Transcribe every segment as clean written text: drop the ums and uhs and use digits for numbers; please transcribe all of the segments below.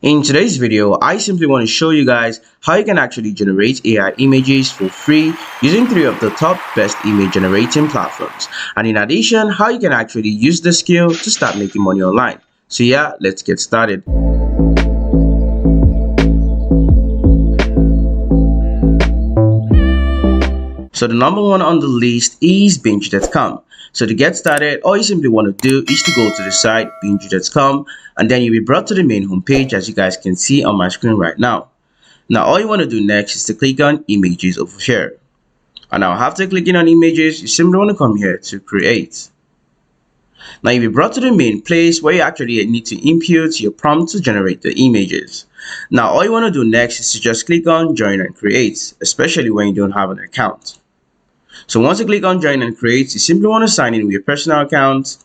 In today's video, I simply want to show you guys how you can actually generate AI images for free using three of the top best image generating platforms. And in addition, how you can actually use the skill to start making money online. So yeah, let's get started. So the number one on the list is binge.com. So to get started, all you simply want to do is to go to the site binge.com, and then you'll be brought to the main homepage as you guys can see on my screen right now. Now all you want to do next is to click on images over here. And now after clicking on images, you simply want to come here to create. Now you'll be brought to the main place where you actually need to input your prompt to generate the images. Now all you want to do next is to just click on join and create, especially when you don't have an account. So once you click on join and create, you simply want to sign in with your personal account.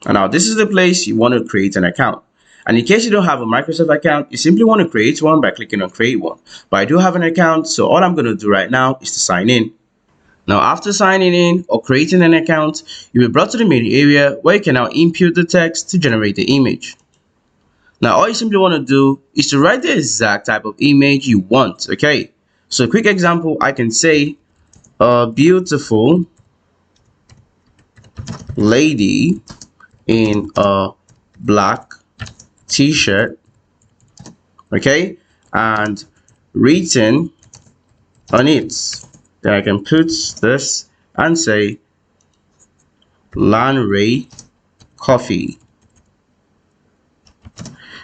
And now this is the place you want to create an account. And in case you don't have a Microsoft account, you simply want to create one by clicking on create one. But I do have an account, so all I'm going to do right now is to sign in. Now after signing in or creating an account, you'll be brought to the main area where you can now input the text to generate the image. Now all you simply want to do is to write the exact type of image you want, okay? So a quick example, I can say a beautiful lady in a black t-shirt, okay, and written on it, then I can put this and say Lanray coffee.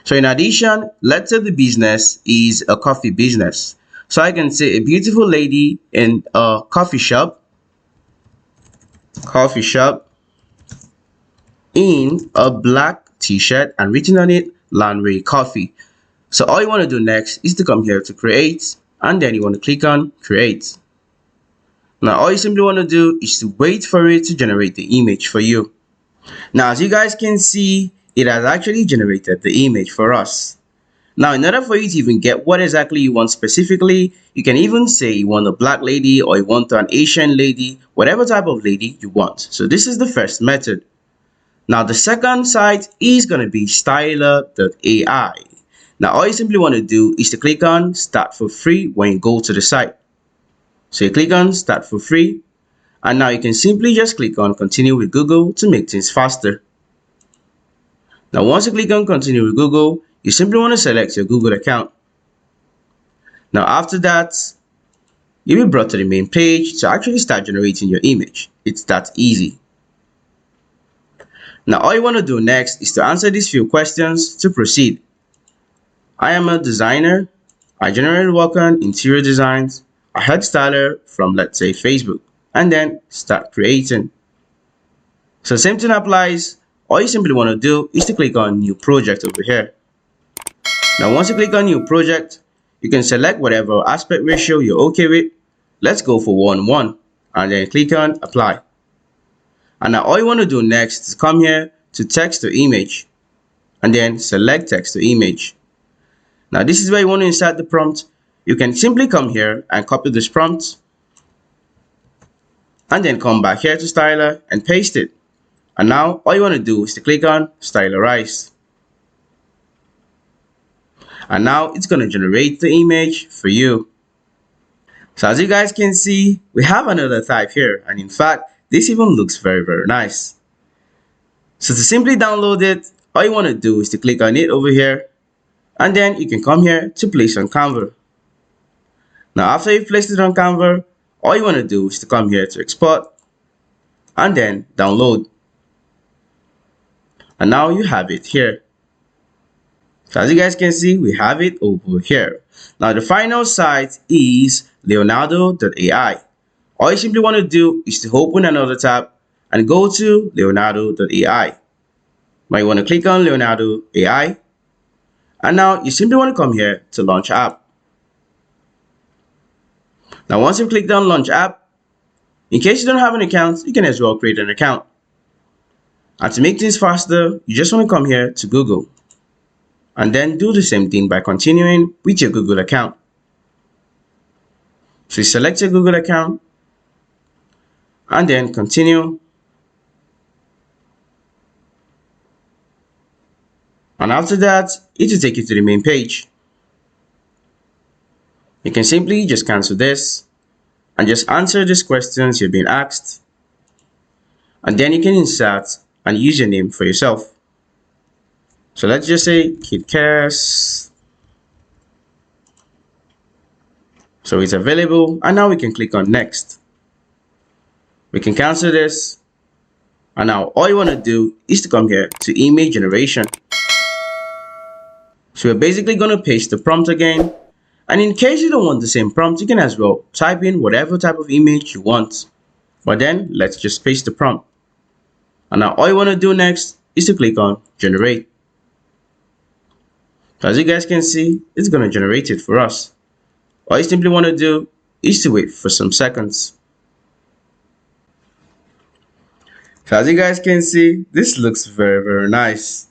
So in addition, let's say the business is a coffee business, so I can say a beautiful lady in a coffee shop in a black t-shirt and written on it Lanray coffee. So all you want to do next is to come here to create, and then you want to click on create. Now all you simply want to do is to wait for it to generate the image for you. Now as you guys can see, it has actually generated the image for us. Now in order for you to even get what exactly you want specifically, you can even say you want a black lady or you want an Asian lady, whatever type of lady you want. So this is the first method. Now the second site is going to be Stylar.ai. Now all you simply want to do is to click on start for free when you go to the site. So you click on start for free, and now you can simply just click on continue with Google to make things faster. Now once you click on continue with Google, you simply want to select your Google account. Now after that, you'll be brought to the main page to actually start generating your image. It's that easy. Now all you want to do next is to answer these few questions to proceed. I am a designer. I generally work on interior designs. I heard Stylar from, let's say, Facebook, and then start creating. So same thing applies. All you simply want to do is to click on new project over here. Now once you click on new project, you can select whatever aspect ratio you're okay with. Let's go for 1:1, and then click on apply. And now all you want to do next is come here to text to image, and then select text to image. Now this is where you want to insert the prompt. You can simply come here and copy this prompt, and then come back here to Stylar and paste it. And now all you want to do is to click on Stylarize. And now it's going to generate the image for you. So as you guys can see, we have another type here, and in fact this even looks very nice. So to simply download it, all you want to do is to click on it over here, and then you can come here to place on Canva. Now after you've placed it on Canva, all you want to do is to come here to export and then download. And now you have it here. So as you guys can see, we have it over here. Now the final site is leonardo.ai. All you simply want to do is to open another tab and go to leonardo.ai. Now you want to click on Leonardo AI, and now you simply want to come here to launch app. Now once you've clicked on launch app, in case you don't have an account, you can as well create an account. And to make things faster, you just want to come here to Google, and then do the same thing by continuing with your Google account. So you select your Google account, and then continue. And after that, it will take you to the main page. You can simply just cancel this and just answer these questions you're being asked. And then you can insert an username for yourself. So let's just say Kid Cares. So it's available, and now we can click on next. We can cancel this, and now all you want to do is to come here to image generation. So we're basically going to paste the prompt again, and in case you don't want the same prompt, you can as well type in whatever type of image you want. But then let's just paste the prompt, and now all you want to do next is to click on generate. So as you guys can see, it's going to generate it for us. All you simply want to do is to wait for some seconds. So as you guys can see, this looks very nice.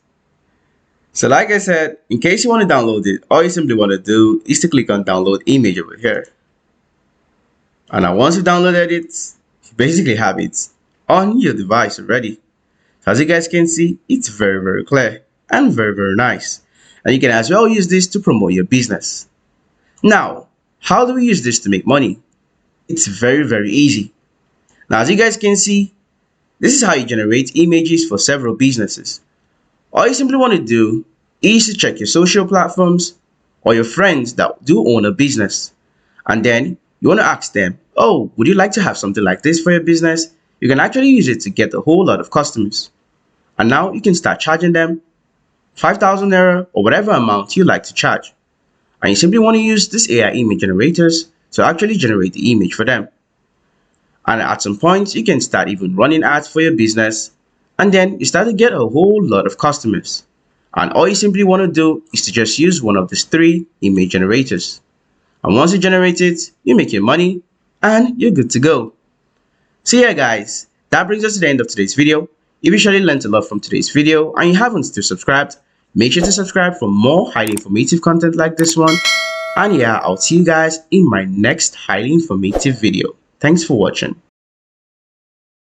So like I said, in case you want to download it, all you simply want to do is to click on download image over here. And now once you downloaded it, you basically have it on your device already. So as you guys can see, it's very clear and very nice. And you can as well use this to promote your business. Now, how do we use this to make money? It's very easy. Now as you guys can see, this is how you generate images for several businesses. All you simply want to do is to check your social platforms or your friends that do own a business. And then you want to ask them, oh, would you like to have something like this for your business? You can actually use it to get a whole lot of customers. And now you can start charging them 5,000 naira or whatever amount you like to charge. And you simply want to use this AI image generators to actually generate the image for them. And at some point, you can start even running ads for your business, and then you start to get a whole lot of customers. And all you simply want to do is to just use one of these 3 image generators. And once you generate it, you make your money and you're good to go. So yeah guys, that brings us to the end of today's video. If you surely learned a lot from today's video and you haven't still subscribed, make sure to subscribe for more highly informative content like this one. And yeah, I'll see you guys in my next highly informative video. Thanks for watching.